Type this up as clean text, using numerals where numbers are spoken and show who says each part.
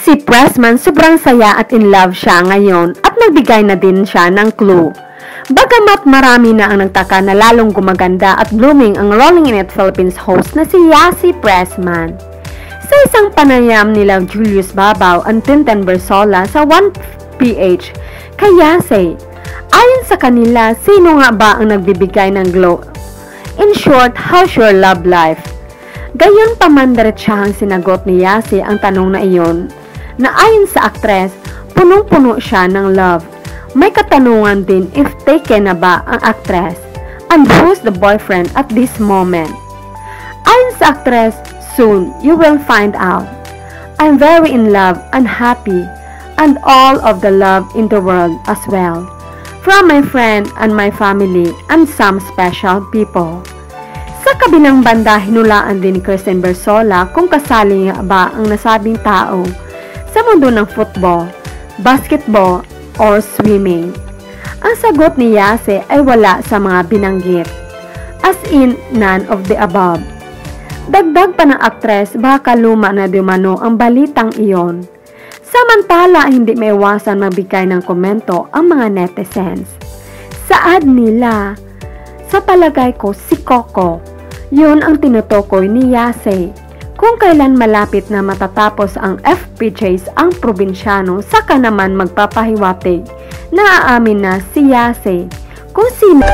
Speaker 1: si Pressman sobrang saya at in love siya ngayon at nagbigay na din siya ng clue. Bagamat marami na ang nagtaka na lalong gumaganda at blooming ang Rolling in It Philippines host na si Yasi Pressman. Sa isang panayam nila Julius Babaw at Tintin Bersola sa 1PH kay Yasi, ayon sa kanila, sino nga ba ang nagbibigay ng glow? In short, how's your love life? Gayon pa man diretsahang sinagot ni Yasi ang tanong na iyon, na ayon sa aktres, punong-puno siya ng love. May katanungan din if taken na ba ang aktres, and who's the boyfriend at this moment? Ayon sa aktres, soon you will find out. I'm very in love and happy, and all of the love in the world as well, from my friend and my family and some special people. Sa kabilang banda, hinulaan din ni Kirsten Bersola kung kasali nga ba ang nasabing tao sa mundo ng football, basketball, or swimming. Ang sagot ni Yasi ay wala sa mga binanggit, as in none of the above. Dagdag pa ng aktres, baka luma na dumano ang balitang iyon. Samantala, hindi maiwasan magbigay ng komento ang mga netizens. Saad nila, sa palagay ko si Coco, yun ang tinutukoy ni Yasi. Kung kailan malapit na matatapos ang FP chase ang probinsyano, saka naman magpapahiwatig na aamin na si Yasi kung sino